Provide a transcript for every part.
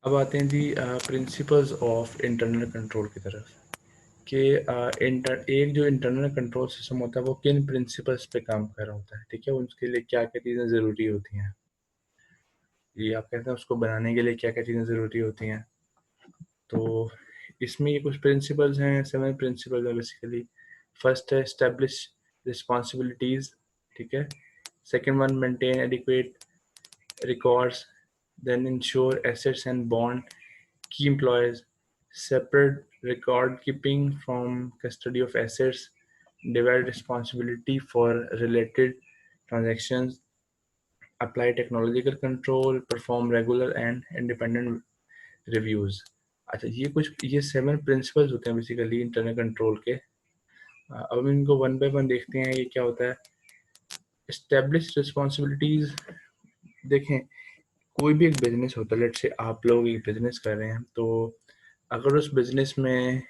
अब आते हैं जी प्रिंसिपल्स ऑफ इंटरनल कंट्रोल की तरफ कि एक जो इंटरनल कंट्रोल सिस्टम होता है वो किन प्रिंसिपल्स पे काम कर रहा होता है, ठीक है। उसके लिए क्या क्या चीज़ें ज़रूरी होती हैं, ये आप कहते हैं उसको बनाने के लिए क्या क्या चीज़ें ज़रूरी होती हैं। तो इसमें ये कुछ प्रिंसिपल्स हैं, 7 प्रिंसिपल्स हैं बेसिकली। फर्स्ट है एस्टेब्लिश रिस्पॉन्सिबिलिटीज़, ठीक है। Second one maintain adequate records, then ensure assets and bond key employees, separate record keeping from custody of assets, divide responsibility for related transactions, apply technological control, perform regular and independent reviews। अच्छा, ये 7 principles होते हैं basically internal control के। अब हम इनको one by one देखते हैं ये क्या होता है। एस्टेब्लिश रिस्पॉन्सिबिलिटीज, देखें कोई भी एक बिजनेस होता है, लेट्स से आप लोग एक बिजनेस कर रहे हैं, तो अगर उस बिजनेस में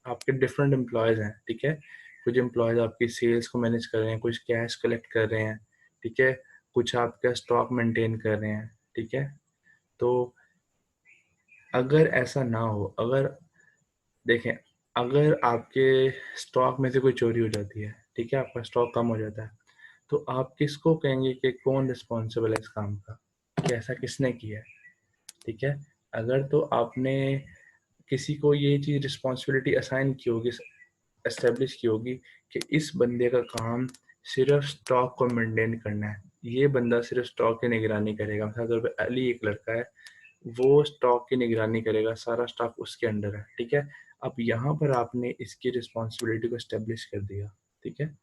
आपके डिफरेंट एम्प्लॉयज़ हैं, ठीक है। कुछ एम्प्लॉयज़ आपकी सेल्स को मैनेज कर रहे हैं, कुछ कैश कलेक्ट कर रहे हैं, ठीक है। कुछ आपका स्टॉक मेंटेन कर रहे हैं, ठीक है। तो अगर ऐसा ना हो, अगर देखें, अगर आपके स्टॉक में से कोई चोरी हो जाती है, ठीक है, आपका स्टॉक कम हो जाता है, तो आप किसको कहेंगे कि कौन रिस्पॉन्सिबल है इस काम का, कि ऐसा किसने किया है, ठीक है। अगर तो आपने किसी को ये चीज़ रिस्पॉन्सिबिलिटी असाइन की होगी, एस्टेब्लिश की होगी कि इस बंदे का काम सिर्फ स्टॉक को मेंटेन करना है, ये बंदा सिर्फ स्टॉक की निगरानी करेगा। मिसाल के तौर पे अली एक लड़का है, वो स्टॉक की निगरानी करेगा, सारा स्टॉक उसके अंडर है, ठीक है। अब यहाँ पर आपने इसकी रिस्पॉन्सिबिलिटी को एस्टेब्लिश कर दिया, ठीक है।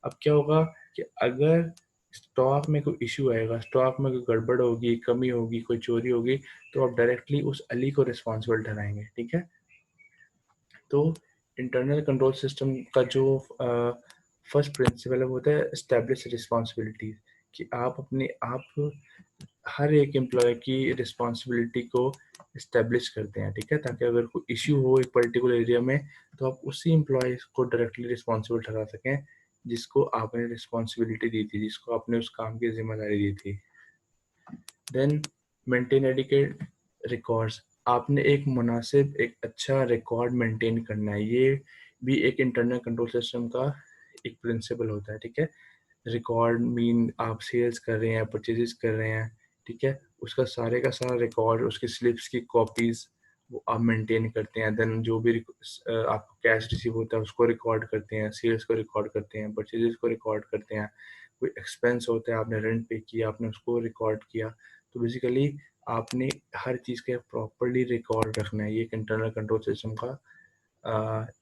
अब क्या होगा कि अगर स्टॉक में कोई इशू आएगा, स्टॉक में कोई गड़बड़ होगी, कमी होगी, कोई चोरी होगी, तो आप डायरेक्टली उस अली को रिस्पॉन्सिबल ठहराएंगे, ठीक है। तो इंटरनल कंट्रोल सिस्टम का जो फर्स्ट प्रिंसिपल है वो होता है एस्टेब्लिश रिस्पॉन्सिबिलिटीज, कि आप हर एक एम्प्लॉय की रिस्पॉन्सिबिलिटी को इस्टेब्लिश करते हैं, ठीक है, ताकि अगर कोई इश्यू हो एक पर्टिकुलर एरिया में, तो आप उसी एम्प्लॉय को डायरेक्टली रिस्पॉन्सिबल ठहरा सकें जिसको आपने रिस्पॉन्सिबिलिटी दी थी, जिसको आपने उस काम की जिम्मेदारी दी थी। देन मेंटेन एडिकेट रिकॉर्ड्स, आपने एक मुनासिब एक अच्छा रिकॉर्ड मेंटेन करना है, ये भी एक इंटरनल कंट्रोल सिस्टम का एक प्रिंसिपल होता है, ठीक है। रिकॉर्ड मीन आप सेल्स कर रहे हैं, परचेजेस कर रहे हैं, ठीक है, उसका सारे का सारा रिकॉर्ड, उसकी स्लिप्स की कॉपीज वो आप मेंटेन करते हैं। देन जो भी आपको कैश रिसीव होता है उसको रिकॉर्ड करते हैं, सेल्स को रिकॉर्ड करते हैं, परचेजेस को रिकॉर्ड करते हैं। कोई एक्सपेंस होता है, आपने रेंट पे किया, आपने उसको रिकॉर्ड किया। तो बेसिकली आपने हर चीज़ का प्रॉपरली रिकॉर्ड रखना है, ये एक इंटरनल कंट्रोल सिस्टम का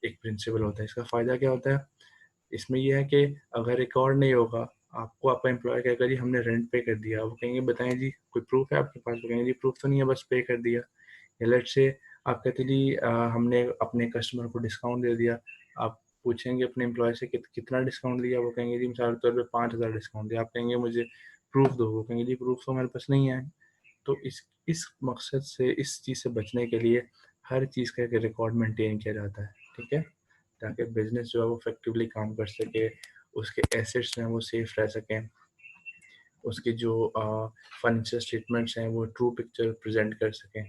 एक प्रिंसिपल होता है। इसका फ़ायदा क्या होता है, इसमें ये है कि अगर रिकॉर्ड नहीं होगा, आपको आपका एम्प्लॉय कहेगा जी हमने रेंट पे कर दिया, वो कहेंगे बताएं जी कोई प्रूफ है आपके पास, वो कहेंगे जी प्रूफ तो नहीं है, बस पे कर दिया। या लेट से आप कहते हैं जी हमने अपने कस्टमर को डिस्काउंट दे दिया, आप पूछेंगे अपने एम्प्लॉय से कितना डिस्काउंट दिया, वो कहेंगे जी मिसाल के तौर पर 5,000 डिस्काउंट दिया, आप कहेंगे मुझे प्रूफ दो, वो कहेंगे जी प्रूफ तो हमारे पास नहीं है। तो इस मकसद से, इस चीज़ से बचने के लिए हर चीज़ का एक रिकॉर्ड मेंटेन किया जाता है, ठीक है, ताकि बिजनेस जो है वो इफेक्टिवली काम कर सके, उसके एसेट्स हैं वो सेफ रह सकें, उसके जो फाइनेंशियल स्टेटमेंट्स हैं वो ट्रू पिक्चर प्रेजेंट कर सकें।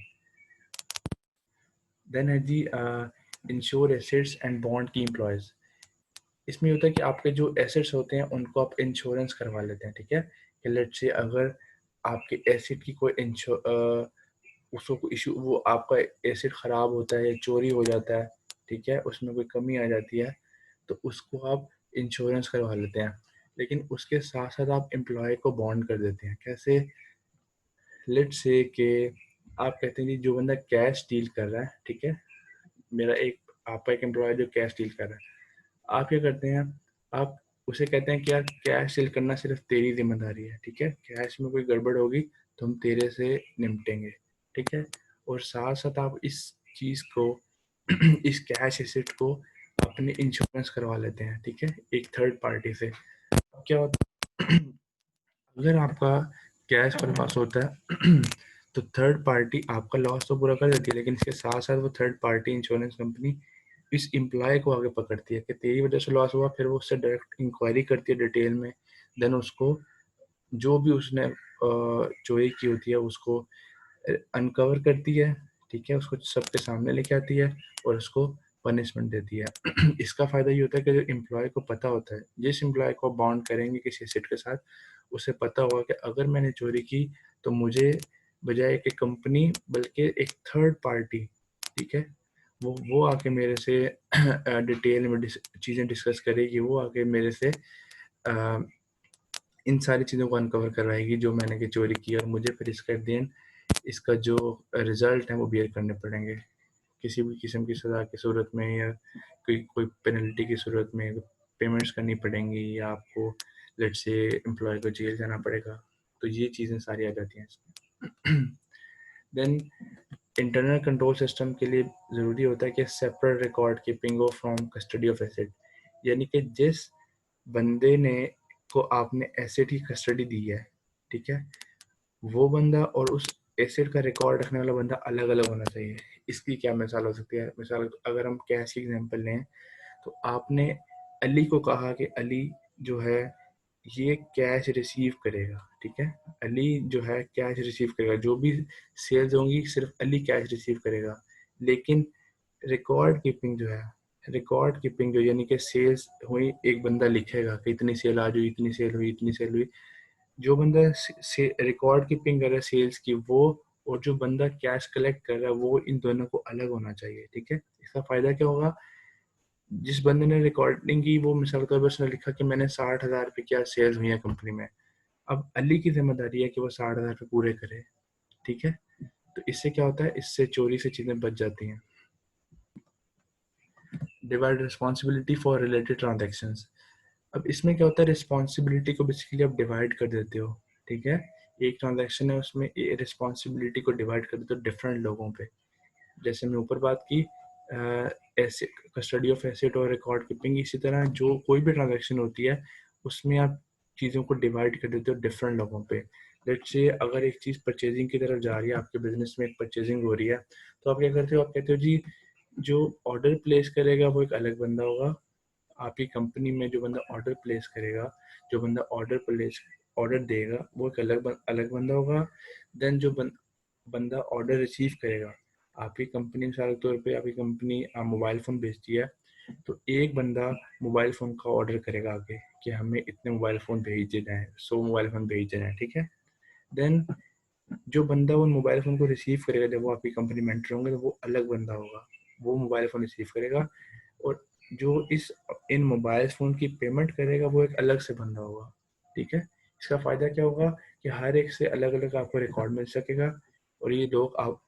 देन है जी इंश्योर एसेट्स एंड बॉन्ड की एम्प्लॉयज़, इसमें होता है कि आपके जो एसेट्स होते हैं उनको आप इंश्योरेंस करवा लेते हैं, ठीक है। कि लेट्स से अगर आपके एसेट की कोई उसको कोई इशू, वो आपका एसेट ख़राब होता है या चोरी हो जाता है, ठीक है, उसमें कोई कमी आ जाती है, तो उसको आप इंश्योरेंस करवा लेते हैं। लेकिन उसके साथ साथ आप एम्प्लॉय को बॉन्ड कर देते हैं। कैसे, लेट्स से कि आप कहते हैं कि जो बंदा कैश डील कर रहा है, ठीक है, मेरा एक आपका एक एम्प्लॉय जो कैश डील कर रहा है, आप क्या करते हैं, आप उसे कहते हैं कि यार कैश डील करना सिर्फ तेरी जिम्मेदारी है, ठीक है, कैश में कोई गड़बड़ होगी तो हम तेरे से निपटेंगे, ठीक है। और साथ साथ आप इस चीज़ को इस कैश एसेट को अपने इंश्योरेंस करवा लेते हैं, ठीक है, एक थर्ड पार्टी से। अब क्या होता है, अगर आपका कैश पर लॉस होता है तो थर्ड पार्टी आपका लॉस तो पूरा कर देती है, लेकिन इसके साथ साथ वो थर्ड पार्टी इंश्योरेंस कंपनी इस एम्प्लॉय को आगे पकड़ती है कि तेरी वजह से लॉस हुआ, फिर वो उससे डायरेक्ट इंक्वायरी करती है डिटेल में। देन उसको जो भी उसने चोरी की होती है उसको अनकवर करती है, ठीक है, उसको सबके सामने लेके आती है और उसको पनिशमेंट देती है। इसका फ़ायदा ये होता है कि जो एम्प्लॉय को पता होता है, जिस एम्प्लॉय को बॉन्ड करेंगे किसी एसेट के साथ, उसे पता होगा कि अगर मैंने चोरी की तो मुझे बजाय कि कंपनी बल्कि एक थर्ड पार्टी, ठीक है, वो आके मेरे से डिटेल में चीज़ें डिस्कस करेगी, वो आके मेरे से अ, इन सारी चीज़ों को अनकवर करवाएगी जो मैंने कि चोरी की, और मुझे फिर इसका एट द एंड इसका जो रिजल्ट है वो बियर करने पड़ेंगे, किसी भी किस्म की सज़ा की सूरत में, या कोई कोई पेनल्टी की सूरत में पेमेंट्स करनी पड़ेंगी, या आपको लेट्स से एम्प्लॉय को जेल जाना पड़ेगा। तो ये चीज़ें सारी आ जाती हैं इसमें। देन इंटरनल कंट्रोल सिस्टम के लिए ज़रूरी होता है कि separate record keeping of from custody of asset, यानी कि जिस बंदे ने को आपने एसेट की कस्टडी दी है, ठीक है, वो बंदा और उस एसेट का रिकॉर्ड रखने वाला बंदा अलग अलग होना चाहिए। इसकी क्या मिसाल हो सकती है? मिसाल अगर हम कैश की एग्जांपल लें, तो आपने अली को कहा कि अली जो है ये कैश रिसीव करेगा, ठीक है, अली जो है कैश रिसीव करेगा, जो भी सेल्स होंगी सिर्फ अली कैश रिसीव करेगा। लेकिन रिकॉर्ड कीपिंग जो है, रिकॉर्ड कीपिंग जो यानी कि सेल्स हुई एक बंदा लिखेगा कि इतनी सेल आज हुई, इतनी सेल हुई, इतनी सेल हुई, जो बंदा रिकॉर्ड कीपिंग कर रहा है सेल्स की, वो और जो बंदा कैश कलेक्ट कर रहा है वो इन दोनों को अलग होना चाहिए, ठीक है। इसका फायदा क्या होगा? जिस बंदे ने रिकॉर्डिंग की वो मिसाल के तौर पर उसने लिखा कि मैंने 60,000 रुपये क्या सेल्स हुई है कंपनी में, अब अली की जिम्मेदारी है कि वो 60,000 रुपये पूरे करे, ठीक है। तो इससे क्या होता है, इससे चोरी से चीजें बच जाती हैं। Divide responsibility for related transactions. अब इसमें क्या होता है, रिस्पॉन्सिबिलिटी को बेसिकली आप डिवाइड कर देते हो, ठीक है। एक ट्रांजैक्शन है उसमें रिस्पॉन्सिबिलिटी को डिवाइड कर देते हो डिफरेंट लोगों पे। जैसे मैं ऊपर बात की एसेट कस्टडी ऑफ एसेट और रिकॉर्ड कीपिंग, इसी तरह जो कोई भी ट्रांजैक्शन होती है उसमें आप चीज़ों को डिवाइड कर देते हो डिफरेंट लोगों पे। लेट्स से अगर एक चीज़ परचेजिंग की तरफ जा रही है, आपके बिजनेस में एक परचेजिंग हो रही है, तो आप क्या करते हो, आप कहते हो जी जो ऑर्डर प्लेस करेगा वो एक अलग बंदा होगा, आपकी कंपनी में जो बंदा ऑर्डर प्लेस करेगा, जो बंदा ऑर्डर देगा वो एक अलग बंदा होगा। देन जो बंदा ऑर्डर रिसीव करेगा, आपकी कंपनी मिसाल के तौर पे आपकी कंपनी मोबाइल फ़ोन बेचती है, तो एक बंदा मोबाइल फ़ोन का ऑर्डर करेगा आगे कि हमें इतने मोबाइल फ़ोन भेजे जाएँ, 100 मोबाइल फ़ोन भेजे जाएँ, ठीक है। देन जो बंदा वो मोबाइल फ़ोन को रिसीव करेगा जब वो आपकी कंपनी में एंटर होंगे, तो वो अलग बंदा होगा, वो मोबाइल फ़ोन रिसीव करेगा, और जो इन मोबाइल फ़ोन की पेमेंट करेगा वो एक अलग से बंदा होगा, ठीक है। इसका फ़ायदा क्या होगा कि हर एक से अलग अलग आपको रिकॉर्ड मिल सकेगा, और ये लोग आप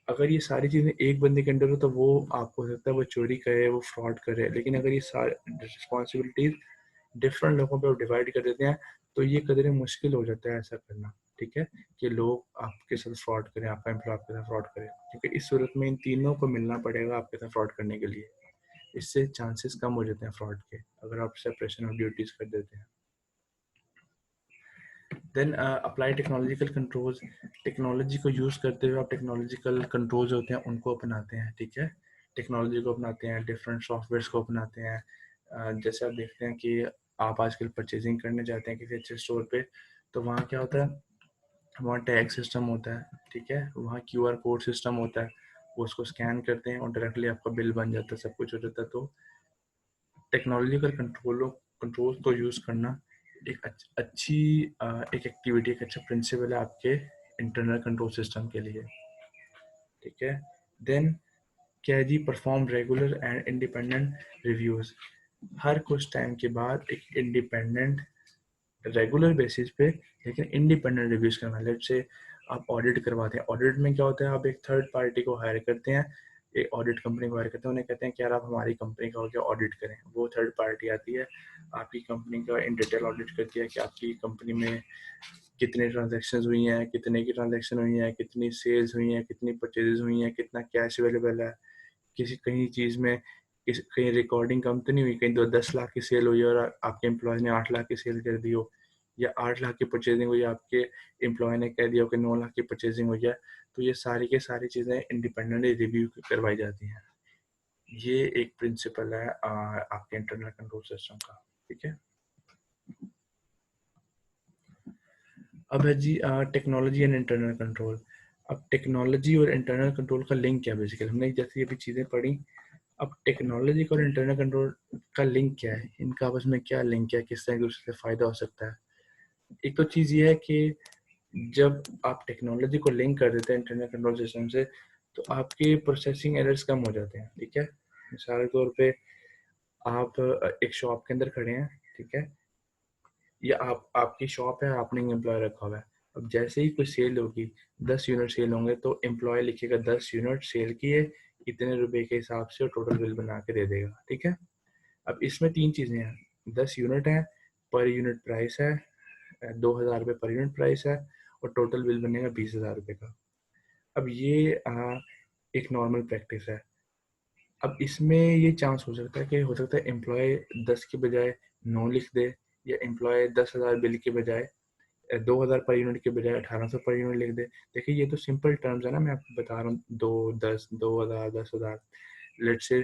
अगर ये सारी चीज़ें एक बंदे के अंडर हो तो वो आपको हो सकता है वो चोरी करे, वो फ्रॉड करे, लेकिन अगर ये सारी रिस्पॉन्सिबिलिटीज डिफरेंट लोगों पे डिवाइड कर देते हैं तो ये कदरे मुश्किल हो जाता है ऐसा करना, ठीक है, कि लोग आपके साथ फ्रॉड करें, आपका एम्प्लॉय आपके साथ फ्रॉड करे, क्योंकि इस सूरत में इन तीनों को मिलना पड़ेगा आपके साथ फ्रॉड करने के लिए। इससे चांसेस कम हो जाते हैं फ्रॉड के, अगर आप सेपरेशन ऑफ ड्यूटीज कर देते हैं। Then apply technological controls. Technology को यूज़ करते हुए आप टेक्नोलॉजिकल कंट्रोल्स होते हैं उनको अपनाते हैं, ठीक है। टेक्नोलॉजी को अपनाते हैं, डिफरेंट सॉफ्टवेयर्स को अपनाते हैं। जैसे आप देखते हैं कि आप आजकल परचेजिंग करने जाते हैं किसी अच्छे स्टोर पे, तो वहाँ क्या होता है, वहाँ टैग सिस्टम होता है, ठीक है, वहाँ क्यूआर कोड सिस्टम होता है, वो उसको स्कैन करते हैं और डायरेक्टली आपका बिल बन जाता है, सब कुछ हो जाता है। तो टेक्नोलॉजिकल कंट्रोल को यूज़ करना एक अच्छी एक एक्टिविटी, एक अच्छा प्रिंसिपल है आपके इंटरनल कंट्रोल सिस्टम के लिए, ठीक है। देन क्या है जी, perform regular and independent reviews. हर कुछ टाइम के बाद एक इंडिपेंडेंट रेगुलर बेसिस पे लेकिन इंडिपेंडेंट रिव्यूज करना। लेट से आप ऑडिट करवाते हैं, ऑडिट में क्या होता है, आप एक थर्ड पार्टी को हायर करते हैं, एक ऑडिट कंपनी को हायर करते हैं, उन्हें कहते हैं कि यार आप हमारी कंपनी का होकर ऑडिट करें। वो थर्ड पार्टी आती है, आपकी कंपनी का इन डिटेल ऑडिट करती है कि आपकी कंपनी में कितने ट्रांजेक्शन हुई हैं, कितने की ट्रांजेक्शन हुई हैं, कितनी सेल्स हुई हैं, कितनी परचेजेस हुई हैं, कितना कैश अवेलेबल है, किसी कहीं चीज़ में कहीं रिकॉर्डिंग कम तो नहीं हुई, कहीं 10 लाख की सेल हुई और आपके एम्प्लॉय ने 8 लाख की सेल कर दी हो, या 8 लाख की परचेजिंग हुई, आपके एम्प्लॉय ने कह दिया हो कि 9 लाख की परचेजिंग हुई है। तो ये सारी की सारी चीज़ें इंडिपेंडेंटली रिव्यू करवाई जाती हैं। ये एक प्रिंसिपल है आपके इंटरनल कंट्रोल सिस्टम का, ठीक है। अब है जी टेक्नोलॉजी एंड इंटरनल कंट्रोल। अब टेक्नोलॉजी और इंटरनल कंट्रोल का लिंक क्या है बेसिकली, हमने जैसे ये भी चीज़ें पढ़ी। अब टेक्नोलॉजी और इंटरनल कंट्रोल का लिंक क्या है, इनका आपस में क्या लिंक है, किस तरह एक दूसरे से फ़ायदा हो सकता है। एक तो चीज़ ये है कि जब आप टेक्नोलॉजी को लिंक कर देते हैं इंटरनल कंट्रोल सिस्टम से, तो आपके प्रोसेसिंग एरर्स कम हो जाते हैं, ठीक है। मिसाल के तौर पे आप एक शॉप के अंदर खड़े हैं, ठीक है, या आपकी शॉप है, आपने एक एम्प्लॉय रखा हुआ है। अब जैसे ही कोई सेल होगी, 10 यूनिट सेल होंगे, तो एम्प्लॉय लिखेगा 10 यूनिट सेल किए, इतने रुपए के हिसाब से, और टोटल बिल बना के दे देगा, ठीक है। अब इसमें 3 चीज़ें हैं, 10 यूनिट है, पर यूनिट प्राइस है, 2000 रुपये पर यूनिट प्राइस है, और टोटल बिल बनेगा 20,000 रुपये का। अब ये एक नॉर्मल प्रैक्टिस है। अब इसमें ये चांस हो सकता है कि हो सकता है एम्प्लॉय 10 के बजाय 9 लिख दे, या एम्प्लॉय 10,000 बिल के बजाय 2000 पर यूनिट के बजाय 1800 पर यूनिट लिख दे। देखिए ये तो सिंपल टर्म्स है ना, मैं आपको बता रहा हूँ, 2, 10, 2000, 10,000। लेट्स से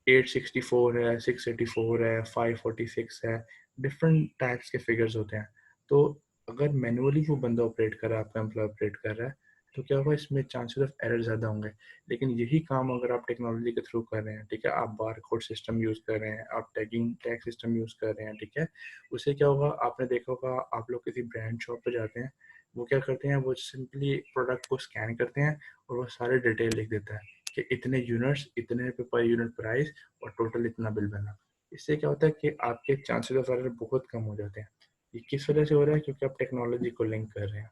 864 है, 684 है, 546 है, डिफरेंट टाइप्स के फिगर्स होते हैं। तो अगर मैनुअली वो बंदा ऑपरेट कर रहा है, आपका एम्प्लॉय ऑपरेट कर रहा है, तो क्या होगा, इसमें चांसेस ऑफ एरर ज़्यादा होंगे। लेकिन यही काम अगर आप टेक्नोलॉजी के थ्रू कर रहे हैं, ठीक है, आप बार कोड सिस्टम यूज़ कर रहे हैं, आप टैग सिस्टम यूज़ कर रहे हैं, ठीक है, उससे क्या होगा, आपने देखा होगा, आप लोग किसी ब्रांड शॉप पे जाते हैं, वो क्या करते हैं, वो सिंपली प्रोडक्ट को स्कैन करते हैं, और वो सारे डिटेल लिख देता है कि इतने यूनिट्स, इतने पे पर यूनिट प्राइस, और टोटल इतना बिल बना। इससे क्या होता है कि आपके चांसेस ऑफ एरर बहुत कम हो जाते हैं। ये किस वजह से हो रहा है, क्योंकि आप टेक्नोलॉजी को लिंक कर रहे हैं।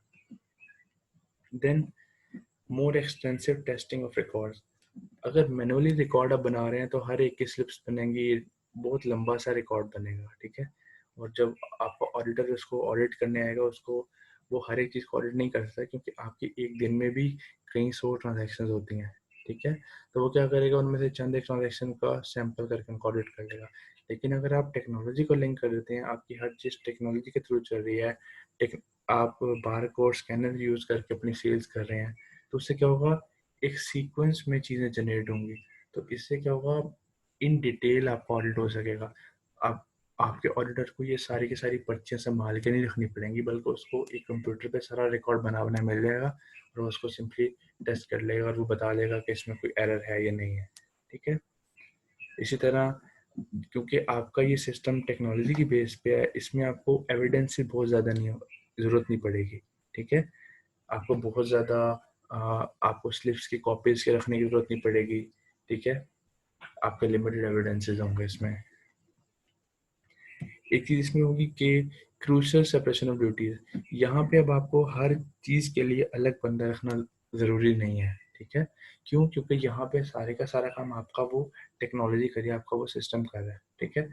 Then more extensive testing of records. अगर मैनुअली रिकॉर्ड आप बना रहे हैं, तो हर एक की स्लिप्स बनेंगी, बहुत लंबा सा रिकॉर्ड बनेगा, ठीक है। और जब आपका ऑडिटर उसको ऑडिट करने आएगा, उसको वो हर एक चीज़ को ऑडिट नहीं कर सकता, क्योंकि आपकी एक दिन में भी कई 100 ट्रांजेक्शन होती हैं, ठीक है। तो वो क्या करेगा, उनमें से चंद एक ट्रांजेक्शन का सैंपल करके उनको ऑडिट कर लेगा। लेकिन अगर आप टेक्नोलॉजी को लिंक कर देते हैं, आपकी हर चीज़ टेक्नोलॉजी के थ्रू चल रही है, आप बार कोड स्कैनर यूज़ करके अपनी सेल्स कर रहे हैं, तो उससे क्या होगा, एक सीक्वेंस में चीज़ें जनरेट होंगी। तो इससे क्या होगा, इन डिटेल आपका ऑडिट हो सकेगा। आप आपके ऑडिटर को ये सारी की सारी पर्चियाँ संभाल के नहीं रखनी पड़ेंगी, बल्कि उसको एक कंप्यूटर पे सारा रिकॉर्ड बना मिल जाएगा, और वो उसको सिंपली टेस्ट कर लेगा, और वो बता देगा कि इसमें कोई एरर है या नहीं है, ठीक है। इसी तरह, क्योंकि आपका ये सिस्टम टेक्नोलॉजी की बेस पे है, इसमें आपको एविडेंस की बहुत ज़्यादा नहीं ज़रूरत नहीं पड़ेगी, ठीक है। आपको बहुत ज़्यादा आपको स्लिप्स की कॉपीज़ के रखने की ज़रूरत नहीं पड़ेगी, ठीक है। आपके लिमिटेड एविडेंसेस होंगे इसमें। एक चीज़ इसमें होगी कि क्रूशियल सेपरेशन ऑफ ड्यूटीज़। यहाँ पे अब आपको हर चीज़ के लिए अलग बंदा रखना ज़रूरी नहीं है, ठीक है। क्यों? क्योंकि यहाँ पे सारे का सारा काम आपका वो टेक्नोलॉजी कर रही है, आपका वो सिस्टम कर रहा है, ठीक है।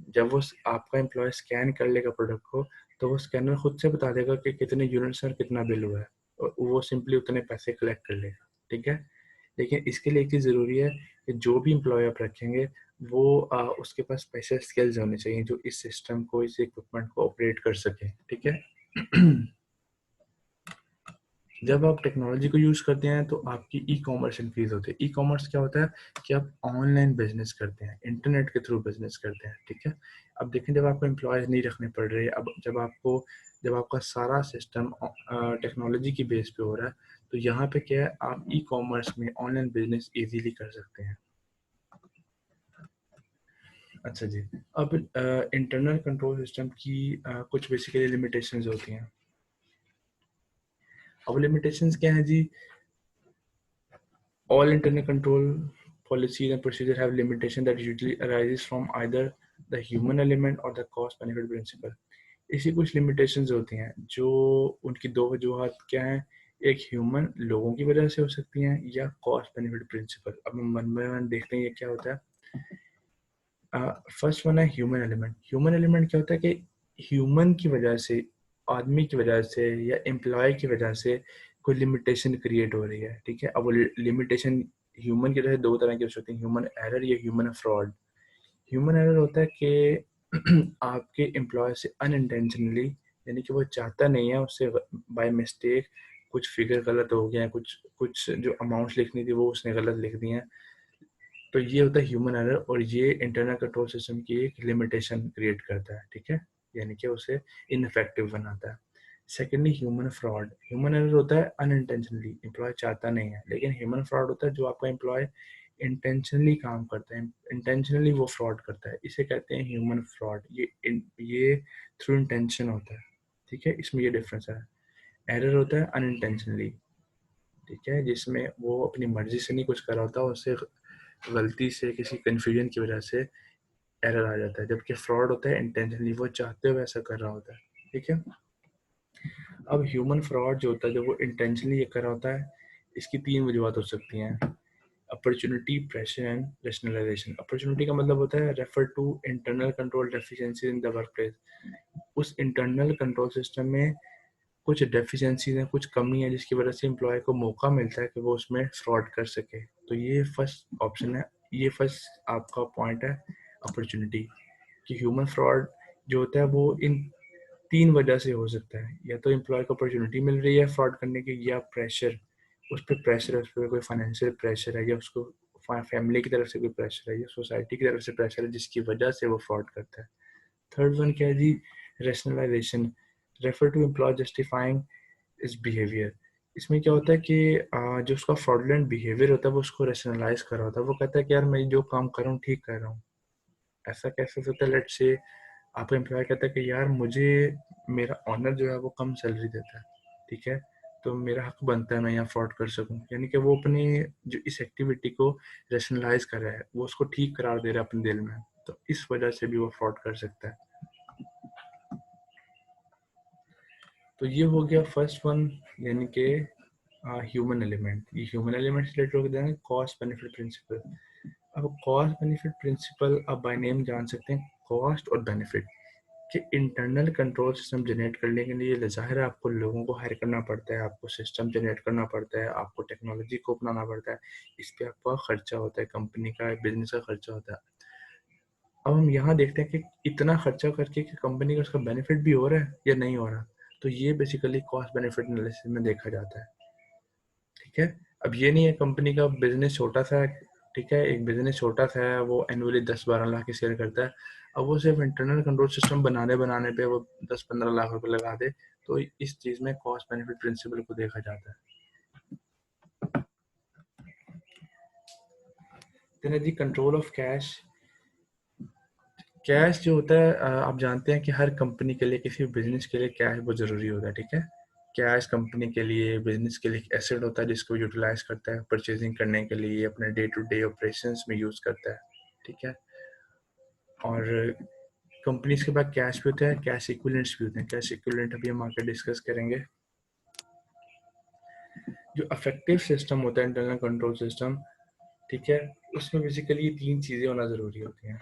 जब वो आपका एम्प्लॉय स्कैन कर लेगा प्रोडक्ट को, तो वो स्कैनर खुद से बता देगा कि कितने यूनिट्स और कितना बिल हुआ है, और वो सिंपली उतने पैसे कलेक्ट कर लेगा, ठीक है। लेकिन इसके लिए एक चीज़ ज़रूरी है कि जो भी एम्प्लॉय आप रखेंगे, वो उसके पास स्पेशल स्किल्स होने चाहिए, जो इस सिस्टम को, इस इक्विपमेंट को ऑपरेट कर सके, ठीक है। जब आप टेक्नोलॉजी को यूज़ करते हैं, तो आपकी ई कॉमर्स इंक्रीज होती है। ई कॉमर्स क्या होता है कि आप ऑनलाइन बिजनेस करते हैं, इंटरनेट के थ्रू बिजनेस करते हैं, ठीक है। अब देखें, जब आपको एम्प्लॉयज़ नहीं रखने पड़ रहे, अब जब आपका सारा सिस्टम टेक्नोलॉजी की बेस पे हो रहा है, तो यहाँ पे क्या है, आप ई कॉमर्स में ऑनलाइन बिजनेस ईजीली कर सकते हैं। अच्छा जी। अब इंटरनल कंट्रोल सिस्टम की कुछ बेसिकली लिमिटेशंस होती हैं। अब लिमिटेशंस क्या है जी? All internal control policies and procedures have limitation that usually arises from either the human element or the cost benefit principle. इसी कुछ limitations होती हैं, जो उनकी दो वजूहत क्या हैं, एक ह्यूमन लोगों की वजह से हो सकती हैं, या कॉस्ट बेनिफिट प्रिंसिपल। अब हम वन बाय वन देखते हैं ये क्या होता है। फर्स्ट वन है ह्यूमन एलिमेंट। ह्यूमन एलिमेंट क्या होता है कि ह्यूमन की वजह से, आदमी की वजह से, या एम्प्लॉय की वजह से कोई लिमिटेशन क्रिएट हो रही है, ठीक है। अब वो लिमिटेशन ह्यूमन की वजह से दो तरह की हो सकती है, ह्यूमन एरर या ह्यूमन फ्रॉड। ह्यूमन एरर होता है कि आपके एम्प्लॉय से अनइंटेंशनली, यानी कि वो चाहता नहीं है, उससे बाय मिस्टेक कुछ फिगर गलत हो गया है, कुछ कुछ जो अमाउंट्स लिखनी थी वो उसने गलत लिख दी हैं। तो ये होता है ह्यूमन एरर, और ये इंटरनल कंट्रोल सिस्टम की एक लिमिटेशन क्रिएट करता है, ठीक है, यानी कि उसे इनफेक्टिव बनाता है। Secondly human fraud. Human error होता है अनइंटेंशनली, एम्प्लॉय चाहता नहीं है, लेकिन ह्यूमन फ्रॉड होता है जो आपका एम्प्लॉय इंटेंशनली काम करता है, इंटेंशनली वो फ्रॉड करता है, इसे कहते हैं ह्यूमन फ्रॉड। ये थ्रू इंटेंशन होता है, ठीक है, इसमें ये डिफरेंस है। एरर होता है अनइंटेंशनली, ठीक है, जिसमें वो अपनी मर्जी से नहीं कुछ कर रहा होता, उससे गलती से किसी कंफ्यूजन की वजह से एरर आ जाता है। जबकि फ्रॉड होता है इंटेंशनली, वो चाहते हुए ऐसा कर रहा होता है, ठीक है। अब ह्यूमन फ्रॉड जो होता है, जब वो इंटेंशनली ये कर रहा होता है, इसकी तीन वजूहत हो सकती हैं: opportunity, pressure and rationalisation. Opportunity का मतलब होता है refer to internal control deficiency in the workplace. उस इंटरनल कंट्रोल सिस्टम में कुछ डेफिशिएंसीज हैं, कुछ कमी है, जिसकी वजह से एम्प्लॉय को मौका मिलता है कि वो उसमें फ्रॉड कर सके। तो ये फर्स्ट ऑप्शन है, ये फर्स्ट आपका पॉइंट है अपॉर्चुनिटी, कि ह्यूमन फ्रॉड जो होता है वो इन तीन वजह से हो सकता है: या तो एम्प्लॉय को अपॉर्चुनिटी मिल रही है फ्रॉड करने की, या प्रेशर, उस पर प्रेशर है, उस पर कोई फाइनेंशियल प्रेशर है, या उसको फैमिली की तरफ से कोई प्रेशर है, या सोसाइटी की तरफ से प्रेशर है, जिसकी वजह से वो फ्रॉड करता है। थर्ड वन क्या है जी? Rationalisation, refer to employ justifying इस बिहेवियर। इसमें क्या होता है कि जो उसका फ्रॉडलेंट बिहेवियर होता है वो उसको रेशनलाइज कर रहा होता है, वो कहता है कि यार मैं जो काम कर रहा हूँ ठीक कर रहा हूँ। ऐसा कैसे हो सकता है? लेट्स से आपका एम्प्लॉय कहता है कि यार मुझे मेरा ऑनर जो है वो कम सैलरी देता है, ठीक है, तो मेरा हक बनता है मैं यहाँ फ्रॉड कर सकूं। यानी कि वो अपने जो इस एक्टिविटी को रेशनलाइज कर रहा है, वो उसको ठीक करार दे रहा है अपने दिल में, तो इस वजह से भी वो फ्रॉड कर सकता है। तो ये हो गया फर्स्ट वन, यानी कि ह्यूमन एलिमेंट। ये ह्यूमन एलिमेंट से रिलेटेड हो गया कॉस्ट बेनिफिट प्रिंसिपल। अब कॉस्ट बेनिफिट प्रिंसिपल आप बाय नेम जान सकते हैं, कॉस्ट और बेनिफिट कि इंटरनल कंट्रोल सिस्टम जनरेट करने के लिए ज़ाहिर है आपको लोगों को हायर करना पड़ता है, आपको सिस्टम जनरेट करना पड़ता है, आपको टेक्नोलॉजी को अपनाना पड़ता है, इस पे आपका खर्चा होता है, कंपनी का बिजनेस का खर्चा होता है। अब हम यहाँ देखते हैं कि इतना खर्चा करके कि कंपनी का उसका बेनिफिट भी हो रहा है या नहीं हो रहा, तो ये बेसिकली कॉस्ट बेनिफिट एनालिसिस में देखा जाता है, ठीक है। अब ये नहीं है कंपनी का बिजनेस छोटा सा है, ठीक है, एक बिजनेस छोटा सा है, वो एनुअली 10-12 लाख की सेल करता है, अब वो सिर्फ इंटरनल कंट्रोल सिस्टम बनाने बनाने पे वो 10-15 लाख रुपए लगा दे, तो इस चीज में कॉस्ट बेनिफिट प्रिंसिपल को देखा जाता है। Then the control of cash. Cash जो होता है आप जानते हैं कि हर कंपनी के लिए, किसी बिजनेस के लिए कैश बहुत ज़रूरी होता है, ठीक है। कैश कंपनी के लिए, बिजनेस के लिए एक एसेट होता है जिसको यूटिलाइज करता है परचेजिंग करने के लिए, अपने डे टू डे ऑपरेशंस में यूज़ करता है, ठीक है। और कंपनीज के पास कैश भी होता है, कैश इक्विवेलेंट्स भी होते हैं। कैश इक्विवेलेंट अभी हम आगे डिस्कस करेंगे। जो अफेक्टिव सिस्टम होता है इंटरनल कंट्रोल सिस्टम, ठीक है, उसमें बेसिकली तीन चीज़ें होना ज़रूरी होती हैं।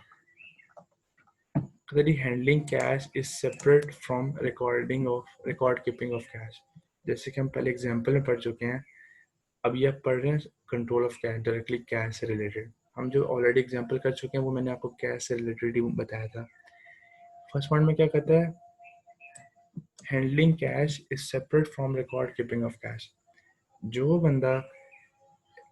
Clearly handling cash is separate from record keeping of cash। जैसे कि हम पहले एग्जांपल में पढ़ चुके हैं, अब ये आप पढ़ रहे हैं control of cash, directly cash से रिलेटेड। हम जो ऑलरेडी एग्जांपल कर चुके हैं वो मैंने आपको कैश से रिलेटेड ही बताया था। फर्स्ट पॉइंट में क्या कहता है? Handling cash is separate from record keeping of cash. जो बंदा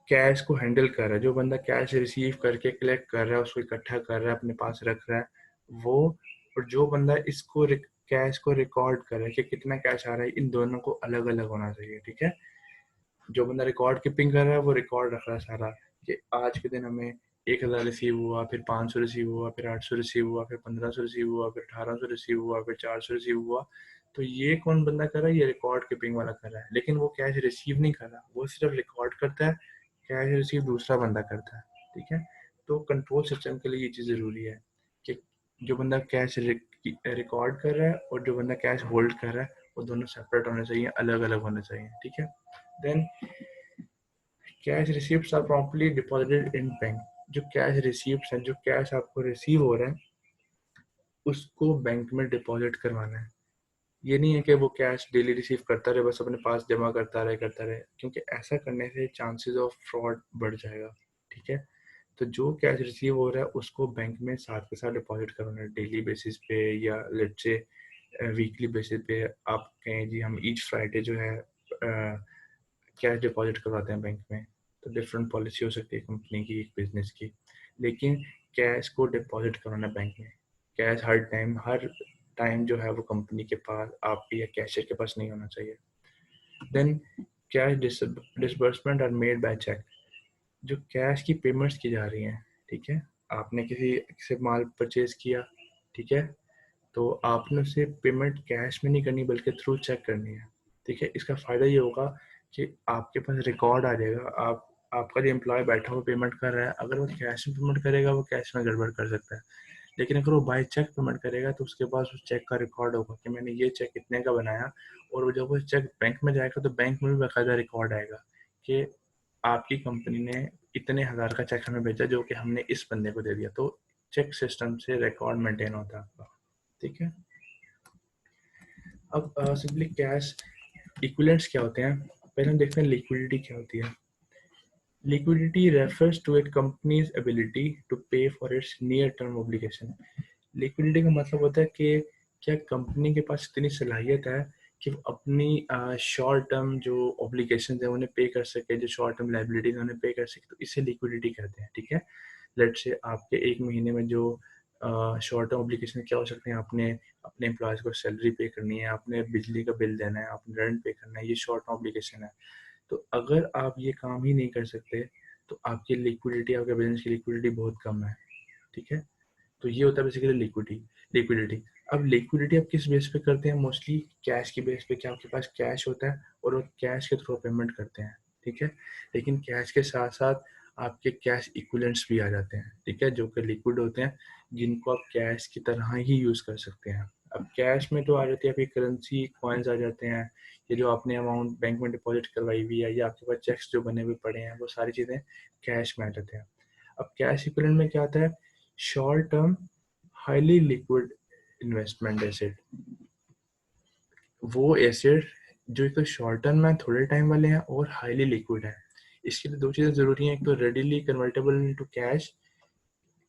कैश को हैंडल कर रहा है, जो बंदा कैश रिसीव करके कलेक्ट कर रहा है, उसको इकट्ठा कर रहा है, अपने पास रख रहा है, वो, और जो बंदा इसको कैश को रिकॉर्ड कर रहा है कि कितना कैश आ रहा है, इन दोनों को अलग अलग होना चाहिए, ठीक है। जो बंदा रिकॉर्ड कीपिंग कर रहा है वो रिकॉर्ड रख रहा है सारा, कि आज के दिन हमें 1,000 रिसीव हुआ, फिर 500 रिसीव हुआ, फिर 800 रिसीव हुआ, फिर 1500 रिसीव हुआ, फिर 1800 रिसीव हुआ, फिर 400 रिसीव हुआ। तो ये कौन बंदा कर रहा है? ये रिकॉर्ड कीपिंग वाला कर रहा है, लेकिन वो कैश रिसीव नहीं कर रहा, वो सिर्फ रिकॉर्ड करता है। कैश रिसीव दूसरा बंदा करता है, ठीक है। तो कंट्रोल सिस्टम के लिए ये चीज़ ज़रूरी है कि जो बंदा कैश रिकॉर्ड कर रहा है और जो बंदा कैश होल्ड कर रहा है, वो दोनों सेपरेट होने चाहिए, अलग अलग होने चाहिए, ठीक है। Then cash receipts are promptly deposited in bank. जो कैश रिसीप्ट्स हैं, जो कैश आपको रिसीव हो रहा है, उसको बैंक में डिपॉजिट करवाना है। ये नहीं है कि वो कैश डेली रिसीव करता रहे, बस अपने पास जमा करता रहे, क्योंकि ऐसा करने से चांसेस ऑफ फ्रॉड बढ़ जाएगा, ठीक है। तो जो कैश रिसीव हो रहा है उसको बैंक में साथ के साथ डिपॉजिट करवाना है, डेली बेसिस पे या लेट्स से वीकली बेसिस पे। आप कहें जी हम ईच फ्राइडे जो है कैश डिपॉजिट करवाते हैं बैंक में, तो डिफरेंट पॉलिसी हो सकती है कंपनी की, एक बिजनेस की, लेकिन कैश को डिपॉजिट करवाना बैंक में। कैश हर टाइम जो है वो कंपनी के पास, आपके या कैशियर के पास नहीं होना चाहिए। Then cash disbursement are made by cheque. जो कैश की पेमेंट्स की जा रही हैं, ठीक है, आपने किसी से माल परचेज किया, ठीक है, तो आपने उसे पेमेंट कैश में नहीं करनी बल्कि थ्रू चेक करनी है, ठीक है। इसका फ़ायदा ये होगा कि आपके पास रिकॉर्ड आ जाएगा, आपका जो एम्प्लॉय बैठा हुआ पेमेंट कर रहा है, अगर वो कैश में पेमेंट करेगा वो कैश में गड़बड़ कर सकता है, लेकिन अगर वो बाय चेक पेमेंट करेगा तो उसके पास उस चेक का रिकॉर्ड होगा कि मैंने ये चेक इतने का बनाया, और वो जब वो चेक बैंक में जाएगा तो बैंक में भी बाकायदा रिकॉर्ड आएगा कि आपकी कंपनी ने इतने हज़ार का चेक हमें भेजा जो कि हमने इस बंदे को दे दिया। तो चेक सिस्टम से रिकॉर्ड मेंटेन होता है आपका, ठीक है। अब सिंपली कैश इक्विवेलेंट्स क्या होते हैं, पहले हम देखते हैं लिक्विडिटी क्या होती है। Liquidity refers to a company's ability to pay for its near term obligation. Liquidity का मतलब होता है कि क्या कंपनी के पास इतनी सलाहियत है कि वो अपनी शॉर्ट टर्म जो ऑब्लिगेशन है उन्हें पे कर सके, जो शॉर्ट टर्म लाइबिलिटीज उन्हें पे कर सके, तो इसे लिक्विडिटी कहते हैं, ठीक है। लेट से आपके एक महीने में जो शॉर्ट टर्म ऑब्लिगेशन क्या हो सकते हैं, आपने अपने एम्प्लॉयज़ को सैलरी पे करनी है, आपने बिजली का बिल देना है, आपने रेंट पे करना है, ये शॉर्ट टर्म ऑब्लिगेशन है। तो अगर आप ये काम ही नहीं कर सकते तो आपकी लिक्विडिटी, आपके बिजनेस की लिक्विडिटी बहुत कम है, ठीक है। तो ये होता है बेसिकली लिक्विडिटी। अब लिक्विडिटी आप किस बेस पे करते हैं, मोस्टली कैश की बेस पे, कि आपके पास कैश होता है और वो कैश के थ्रू पेमेंट करते हैं, ठीक है। लेकिन कैश के साथ साथ आपके कैश इक्विवेलेंट्स भी आ जाते हैं, ठीक है, जो कि लिक्विड होते हैं, जिनको आप कैश की तरह ही यूज़ कर सकते हैं। अब कैश में तो आ जाती है आपकी करेंसी, कॉइन्स आ जाते हैं, ये जो आपने अमाउंट बैंक में डिपॉजिट करवाई हुई है या आपके पास चेक्स जो बने हुए पड़े हैं, वो सारी चीज़ें कैश में आ जाते हैं। अब कैश इक्विवेलेंट में क्या आता है, short term highly liquid investment asset. वो एसेट जो एक तो शॉर्ट टर्म में थोड़े टाइम वाले हैं और हाईली लिक्विड है। इसके लिए दो चीज़ें ज़रूरी हैं, एक तो रेडिली कन्वर्टेबल इनटू कैश,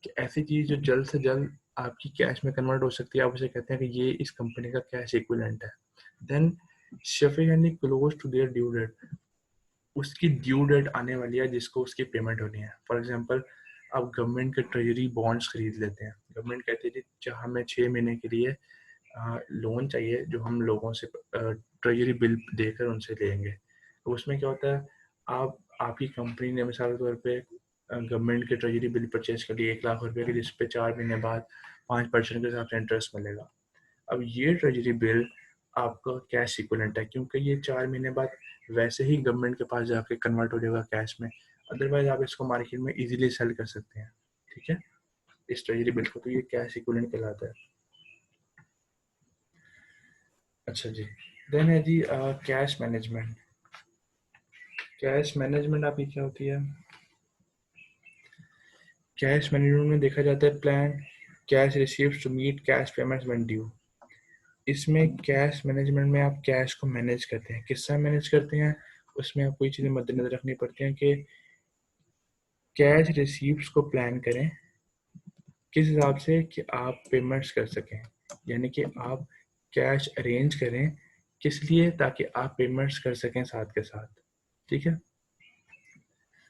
कि ऐसी चीज़ जो जल्द से जल्द आपकी कैश में कन्वर्ट हो सकती है, आप उसे कहते हैं कि ये इस कंपनी का कैश इक्विवेलेंट है। Then sufficiently close to their due date, उसकी ड्यू डेट आने वाली है जिसको उसकी पेमेंट होनी है। फॉर एग्जांपल, आप गवर्नमेंट के ट्रेजरी बॉन्ड्स खरीद लेते हैं, गवर्नमेंट कहती है कि हमें 6 महीने के लिए लोन चाहिए जो हम लोगों से ट्रेजरी बिल देकर उनसे लेंगे। तो उसमें क्या होता है, आप आपकी कंपनी ने मिसाल के तौर पे गवर्नमेंट के ट्रेजरी बिल परचेज कर लिए 1 लाख रुपए के, जिस पे 4 महीने बाद 5% के हिसाब से इंटरेस्ट मिलेगा। अब ये ट्रेजरी बिल आपका कैश इक्विवेलेंट है, क्योंकि ये 4 महीने बाद वैसे ही गवर्नमेंट के पास जाके कन्वर्ट हो जाएगा कैश में। अदरवाइज आप इसको मार्केट में इजीली सेल कर सकते हैं, ठीक है, इस ट्रेजरी बिल को। तो ये कैश इक्विवेलेंट कहलाता है। अच्छा जी, देन है जी कैश मैनेजमेंट। कैश मैनेजमेंट आपकी क्या होती है, कैश मैनेजमेंट में देखा जाता है plan cash receives to meet cash payments when due. इसमें कैश मैनेजमेंट में आप कैश को मैनेज करते हैं, किस तरह मैनेज करते हैं, उसमें आपको ये चीज़ें मद्देनजर रखनी पड़ती हैं कि कैश रिसीव्स को प्लान करें किस हिसाब से कि आप पेमेंट्स कर सकें, यानी कि आप कैश अरेंज करें किस लिए, ताकि आप पेमेंट्स कर सकें साथ के साथ, ठीक है।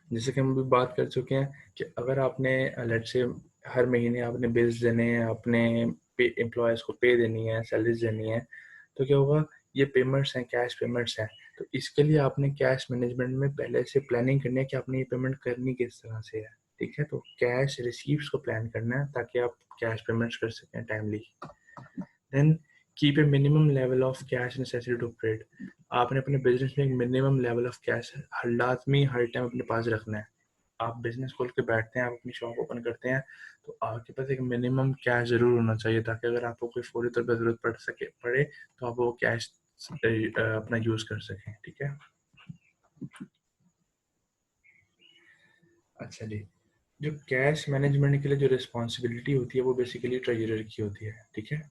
जैसे कि हम अभी बात कर चुके हैं कि अगर आपने लेट से हर महीने आपने बिल्स देने हैं, अपने एम्प्लॉयज़ को पे देनी है, सैलरीज देनी है, तो क्या होगा, ये पेमेंट्स हैं, कैश पेमेंट्स हैं। तो इसके लिए आपने कैश मैनेजमेंट में पहले से प्लानिंग करनी है कि आपने ये पेमेंट करनी किस तरह से है, ठीक है। तो कैश रिसीव्स को प्लान करना है ताकि आप कैश पेमेंट्स कर सकें timely. Then keep a minimum level of cash necessity to operate. आपने अपने बिजनेस में एक मिनिमम लेवल ऑफ कैश हर लाजमी हर टाइम अपने पास रखना है। आप बिजनेस खोल के बैठते हैं, आप अपनी शॉप ओपन करते हैं, तो आपके पास एक मिनिमम कैश ज़रूर होना चाहिए, ताकि अगर आपको कोई फौरी तौर पर ज़रूरत पड़े तो आप वो कैश अपना यूज़ कर सकें, ठीक है। अच्छा जी, जो कैश मैनेजमेंट के लिए जो रिस्पॉन्सिबिलिटी होती है वो बेसिकली ट्रेजरर की होती है, ठीक है।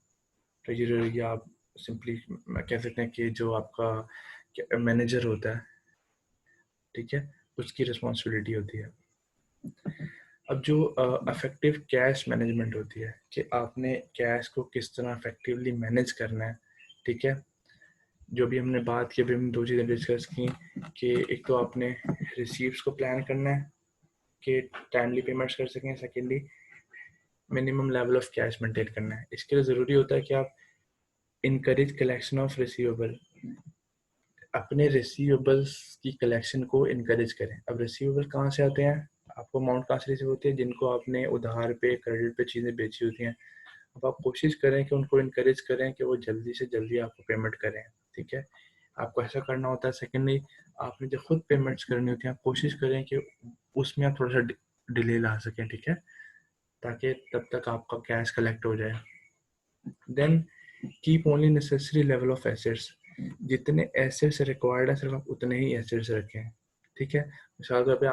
ट्रेजरर, या आप सिंपली कह सकते हैं कि जो आपका मैनेजर होता है, ठीक है, उसकी रिस्पॉन्सिबिलिटी होती है। अब जो इफेक्टिव कैश मैनेजमेंट होती है कि आपने कैश को किस तरह इफेक्टिवली मैनेज करना है, ठीक है। जो भी हमने बात की, अभी हमने दो चीज़ें डिस्कस की कि एक तो आपने रिसीव्स को प्लान करना है कि टाइमली पेमेंट्स कर सकें, secondly minimum level of cash maintain करना है। इसके लिए ज़रूरी होता है कि आप इनकरेज कलेक्शन ऑफ रिसीवेबल, अपने रिसीवेबल्स की कलेक्शन को इनकरेज करें। अब रिसीवेबल कहाँ से आते हैं, आपको अमाउंट कहाँ से रिसीव होती है, जिनको आपने उधार पे क्रेडिट पे चीज़ें बेची होती हैं। अब आप कोशिश करें कि उनको इनकरेज करें कि वो जल्दी से जल्दी आपको पेमेंट करें, ठीक है। आपको ऐसा करना होता है। सेकेंडली, आपने जो खुद पेमेंट्स करनी होती है, आप कोशिश करें कि उसमें आप थोड़ा सा डिले ला सकें, ठीक है, ताकि तब तक आपका कैश कलेक्ट हो जाए। Then keep only necessary level of assets, जितने एसेट्स रिक्वायर्ड है सिर्फ आप उतने ही एसेट्स रखें, ठीक है। मिसाल तौर पे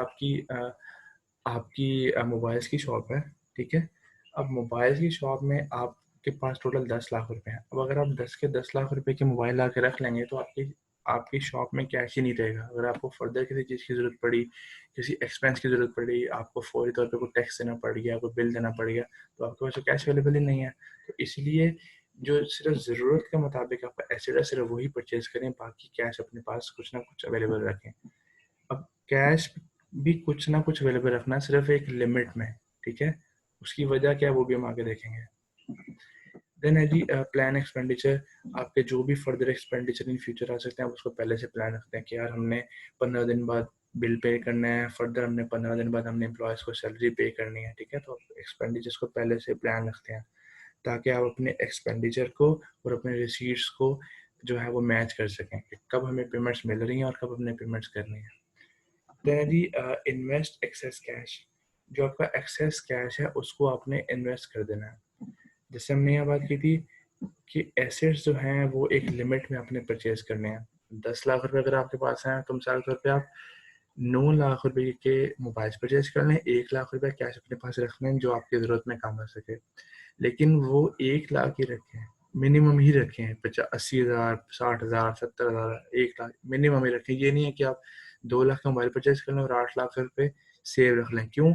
आपकी मोबाइल्स की शॉप है, ठीक है। अब मोबाइल्स की शॉप में आपके पास टोटल 10 लाख रुपए हैं। अब अगर आप 10 के 10 लाख रुपए के मोबाइल ला के रख लेंगे तो आपकी आपकी शॉप में कैश ही नहीं रहेगा। अगर आपको फर्दर किसी चीज़ की ज़रूरत पड़ी, किसी एक्सपेंस की ज़रूरत पड़ी, आपको फौरी तौर पे कोई टैक्स देना पड़ गया, कोई बिल देना पड़ गया, तो आपके पास तो कैश अवेलेबल ही नहीं है। तो इसलिए जो सिर्फ ज़रूरत के मुताबिक आपका एसेट है सिर्फ वही परचेज करें, बाकी कैश अपने पास कुछ ना कुछ अवेलेबल रखें। अब कैश भी कुछ ना कुछ अवेलेबल रखना, सिर्फ एक लिमिट में, ठीक है। उसकी वजह क्या है वो भी हम आगे देखेंगे। देन है जी प्लान एक्सपेंडिचर, आपके जो भी फर्दर एक्सपेंडिचर इन फ्यूचर आ सकते हैं, उसको पहले से प्लान रखते हैं कि यार हमने 15 दिन बाद बिल पे करना है, फर्दर हमने 15 दिन बाद हमने एम्प्लॉयज़ को सैलरी पे करनी है, ठीक है। तो एक्सपेंडिचर्स को पहले से प्लान रखते हैं ताकि आप अपने एक्सपेंडिचर को और अपने रिसीट्स को जो है वो मैच कर सकें कि कब हमें पेमेंट्स मिल रही हैं और कब हमने पेमेंट्स करनी है। देन जी इन्वेस्ट एक्सेस कैश, जो आपका एक्सेस कैश है उसको आपने इन्वेस्ट कर देना है। जैसे हमने यहाँ बात की थी कि एसेट्स जो हैं वो एक लिमिट में आपने परचेज करने हैं। 10 लाख रुपए अगर आपके पास हैं तो मिसाल के तौर पे आप 9 लाख रुपए के मोबाइल्स परचेज कर लें, 1 लाख रुपए कैश अपने पास रख लें जो आपकी ज़रूरत में काम आ सके। लेकिन वो 1 लाख ही रखें, मिनिमम ही रखें। 80,000, 60,000, 70,000, 1 लाख मिनिमम ही रखें। ये नहीं है कि आप 2 लाख का मोबाइल परचेज कर लें और 8 लाख रुपए सेव रख लें। क्यों?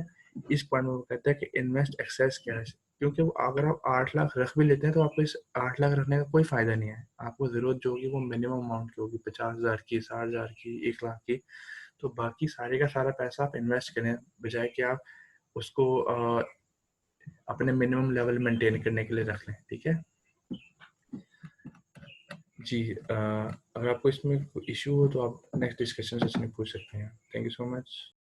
इस पॉइंट में वो कहता है कि इन्वेस्ट एक्सेस कैश, क्योंकि वो अगर आप 8 लाख रख भी लेते हैं तो आपको इस 8 लाख रखने का कोई फ़ायदा नहीं है। आपको ज़रूरत जो होगी वो मिनिमम अमाउंट की होगी, 50,000 की, 60,000 की, 1 लाख की। तो बाकी सारे का सारा पैसा आप इन्वेस्ट करें, बजाय कि आप उसको अपने मिनिमम लेवल मेंटेन करने के लिए रख लें, ठीक है। जी अगर आपको इसमें कोई इशू हो तो आप नेक्स्ट डिस्कशन सेशन में पूछ सकते हैं। Thank you so much.